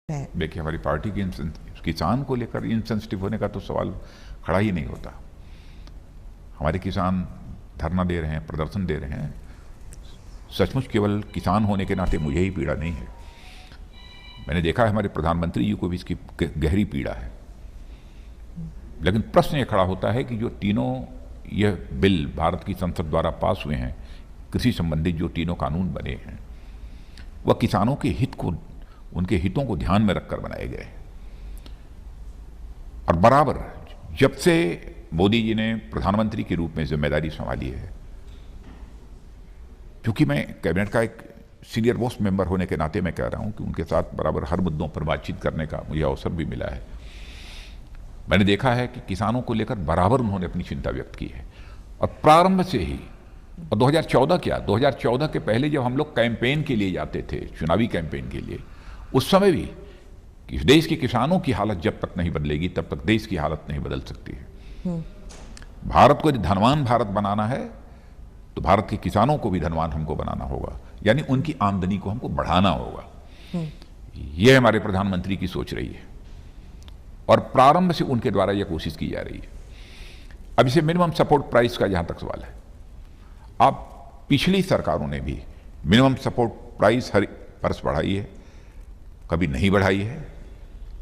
देखिए, हमारी पार्टी की किसान को लेकर इनसेंसिटिव होने का तो सवाल खड़ा ही नहीं होता। हमारे किसान धरना दे रहे हैं, प्रदर्शन दे रहे हैं। सचमुच केवल किसान होने के नाते मुझे ही पीड़ा नहीं है, मैंने देखा है हमारे प्रधानमंत्री जी को भी इसकी गहरी पीड़ा है। लेकिन प्रश्न ये खड़ा होता है कि जो तीनों यह बिल भारत की संसद द्वारा पास हुए हैं, कृषि संबंधित जो तीनों कानून बने हैं, वह किसानों के हित को, उनके हितों को ध्यान में रखकर बनाए गए। और बराबर जब से मोदी जी ने प्रधानमंत्री के रूप में जिम्मेदारी संभाली है, क्योंकि मैं कैबिनेट का एक सीनियर मोस्ट मेंबर होने के नाते मैं कह रहा हूं कि उनके साथ बराबर हर मुद्दों पर बातचीत करने का मुझे अवसर भी मिला है। मैंने देखा है कि किसानों को लेकर बराबर उन्होंने अपनी चिंता व्यक्त की है। और प्रारंभ से ही, और 2014 क्या, 2014 के पहले जब हम लोग कैंपेन के लिए जाते थे, चुनावी कैंपेन के लिए, उस समय भी कि देश के किसानों की हालत जब तक नहीं बदलेगी तब तक देश की हालत नहीं बदल सकती है। भारत को यदि धनवान भारत बनाना है तो भारत के किसानों को भी धनवान हमको बनाना होगा, यानी उनकी आमदनी को हमको बढ़ाना होगा। यह हमारे प्रधानमंत्री की सोच रही है और प्रारंभ से उनके द्वारा यह कोशिश की जा रही है। अब इसे मिनिमम सपोर्ट प्राइस का जहां तक सवाल है, अब पिछली सरकारों ने भी मिनिमम सपोर्ट प्राइस हर वर्ष बढ़ाई है, कभी नहीं बढ़ाई है।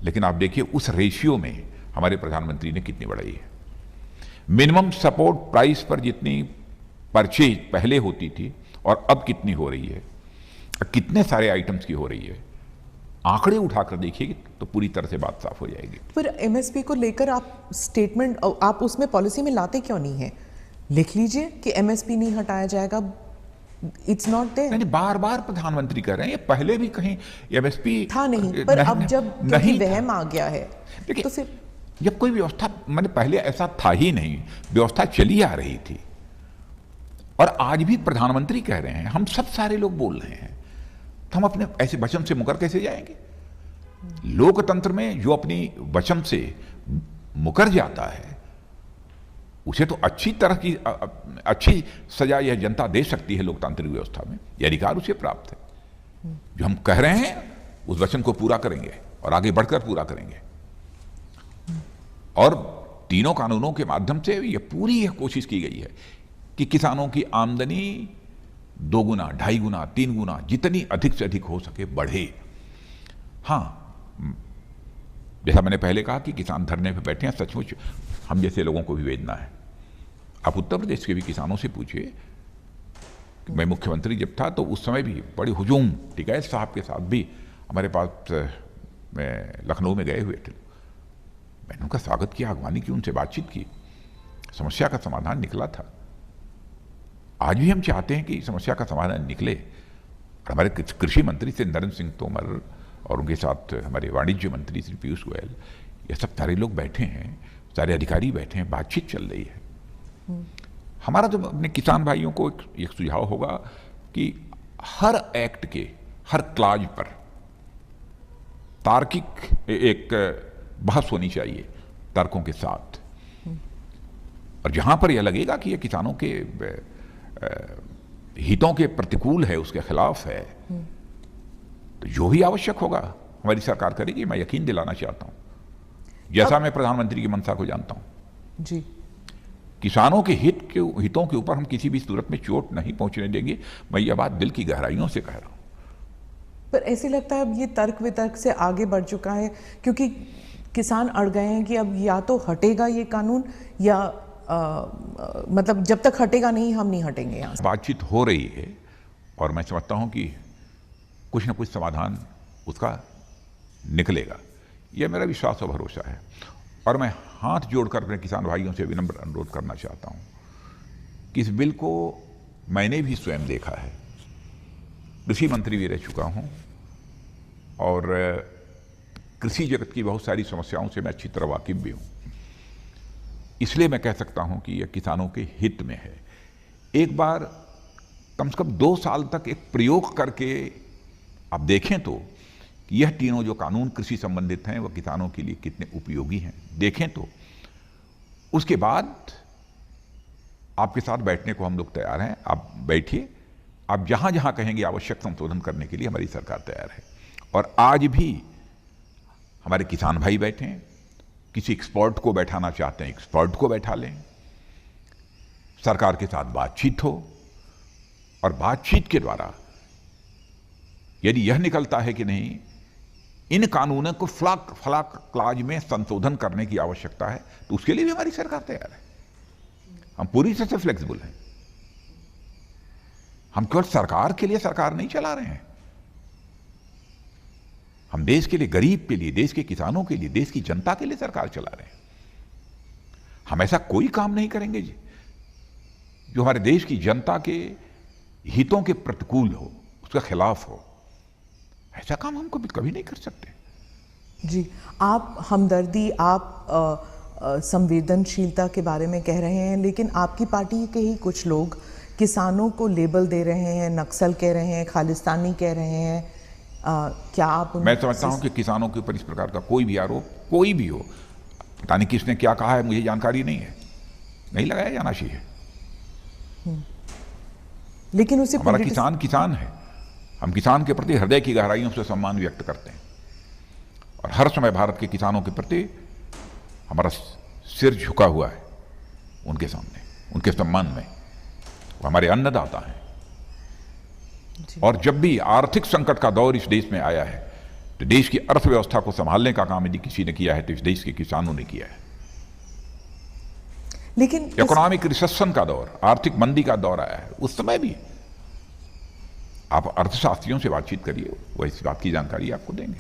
लेकिन आप देखिए उस रेशियो में हमारे प्रधानमंत्री ने कितनी बढ़ाई है। मिनिमम सपोर्ट प्राइस पर जितनी परचेज पहले होती थी और अब कितनी हो रही है, कितने सारे आइटम्स की हो रही है, आंकड़े उठाकर देखिए तो पूरी तरह से बात साफ हो जाएगी। पर एमएसपी को लेकर आप स्टेटमेंट, आप उसमें पॉलिसी में लाते क्यों नहीं है? लिख लीजिए कि एमएसपी नहीं हटाया जाएगा, इट्स नॉट देयर। नहीं, बार बार प्रधानमंत्री कह रहे हैं, ये पहले भी कहीं एमएसपी था नहीं, पर अब जब नहीं वहम आ गया है देखिए, तो फिर जब कोई व्यवस्था, मैंने पहले ऐसा था ही नहीं, व्यवस्था चली आ रही थी। और आज भी प्रधानमंत्री कह रहे हैं, हम सब सारे लोग बोल रहे हैं, तो हम अपने ऐसे वचन से मुकर कैसे जाएंगे? लोकतंत्र में जो अपनी वचन से मुकर जाता है उसे तो अच्छी तरह की अच्छी सजा यह जनता दे सकती है। लोकतांत्रिक व्यवस्था में यह अधिकार उसे प्राप्त है। जो हम कह रहे हैं उस वचन को पूरा करेंगे और आगे बढ़कर पूरा करेंगे। और तीनों कानूनों के माध्यम से यह कोशिश की गई है कि किसानों की आमदनी 2 गुना, 2.5 गुना, 3 गुना, जितनी अधिक से अधिक हो सके बढ़े। हाँ, जैसा मैंने पहले कहा कि किसान धरने पे बैठे हैं, सचमुच हम जैसे लोगों को भी वेदना है। आप उत्तर प्रदेश के भी किसानों से पूछिए कि मैं मुख्यमंत्री जब था तो उस समय भी बड़े हुजूम, टिकैत साहब के साथ भी हमारे पास मैं लखनऊ में गए हुए थे। मैंने उनका स्वागत किया, अगवानी की, उनसे बातचीत की, समस्या का समाधान निकला था। आज भी हम चाहते हैं कि समस्या का समाधान निकले। हमारे कृषि मंत्री से नरेंद्र सिंह तोमर और उनके साथ हमारे वाणिज्य मंत्री श्री पीयूष गोयल, ये सब सारे लोग बैठे हैं, सारे अधिकारी बैठे हैं, बातचीत चल रही है। हमारा तो अपने किसान भाइयों को एक सुझाव होगा कि हर एक्ट के हर क्लाज पर तार्किक एक बहस होनी चाहिए, तर्कों के साथ। और जहां पर यह लगेगा कि यह किसानों के हितों के प्रतिकूल है, उसके खिलाफ है, तो जो भी आवश्यक होगा हमारी सरकार करेगी। मैं यकीन दिलाना चाहता हूं, जैसा मैं प्रधानमंत्री की मंशा को जानता हूं जी, किसानों के हितों के ऊपर हम किसी भी सूरत में चोट नहीं पहुंचने देंगे। मैं यह बात दिल की गहराइयों से कह रहा हूं। पर ऐसे लगता है अब ये तर्क वितर्क से आगे बढ़ चुका है, क्योंकि किसान अड़ गए हैं कि अब या तो हटेगा ये कानून या मतलब जब तक हटेगा नहीं हम नहीं हटेंगे यहाँ से। बातचीत हो रही है और मैं समझता हूं कि कुछ ना कुछ समाधान उसका निकलेगा, यह मेरा विश्वास और भरोसा है। और मैं हाथ जोड़कर अपने किसान भाइयों से विनम्र अनुरोध करना चाहता हूं कि इस बिल को मैंने भी स्वयं देखा है, कृषि मंत्री भी रह चुका हूं और कृषि जगत की बहुत सारी समस्याओं से मैं अच्छी तरह वाकिफ भी हूं। इसलिए मैं कह सकता हूं कि यह किसानों के हित में है। एक बार कम से कम 2 साल तक एक प्रयोग करके आप देखें तो कि यह तीनों जो कानून कृषि संबंधित हैं वह किसानों के लिए कितने उपयोगी हैं, देखें तो उसके बाद आपके साथ बैठने को हम लोग तैयार हैं। आप बैठिए, आप जहां जहां कहेंगे आवश्यक संशोधन करने के लिए हमारी सरकार तैयार है। और आज भी हमारे किसान भाई बैठे हैं, किसी एक्सपर्ट को बैठाना चाहते हैं एक्सपर्ट को बैठा लें, सरकार के साथ बातचीत हो, और बातचीत के द्वारा यदि यह निकलता है कि नहीं इन कानूनों को फलाक क्लाज में संशोधन करने की आवश्यकता है, तो उसके लिए भी हमारी सरकार तैयार है। हम पूरी तरह से फ्लेक्सिबल हैं। हम केवल सरकार के लिए सरकार नहीं चला रहे हैं, हम देश के लिए, गरीब के लिए, देश के किसानों के लिए, देश की जनता के लिए सरकार चला रहे हैं। हम ऐसा कोई काम नहीं करेंगे जो हमारे देश की जनता के हितों के प्रतिकूल हो, उसके खिलाफ हो। ऐसा काम हम कभी नहीं कर सकते। जी, आप हमदर्दी, आप संवेदनशीलता के बारे में कह रहे हैं, लेकिन आपकी पार्टी के ही कुछ लोग किसानों को लेबल दे रहे हैं, नक्सल कह रहे हैं, खालिस्तानी कह रहे हैं। क्या आप मैं समझता हूं कि किसानों के ऊपर इस प्रकार का कोई भी आरोप, कोई भी हो, पता नहीं किसने क्या कहा है, मुझे जानकारी नहीं है, नहीं लगाया जाना चाहिए। लेकिन उसे हमारा किसान किसान है, हम किसान के प्रति हृदय की गहराइयों से सम्मान व्यक्त करते हैं, और हर समय भारत के किसानों के प्रति हमारा सिर झुका हुआ है उनके सामने, उनके सम्मान में। वो हमारे अन्नदाता हैं, और जब भी आर्थिक संकट का दौर इस देश में आया है, तो देश की अर्थव्यवस्था को संभालने का काम यदि किसी ने किया है तो इस देश के किसानों ने किया है। लेकिन इकोनॉमिक रिसेशन का दौर, आर्थिक मंदी का दौर आया है, उस समय भी आप अर्थशास्त्रियों से बातचीत करिए, वो इस बात की जानकारी आपको देंगे।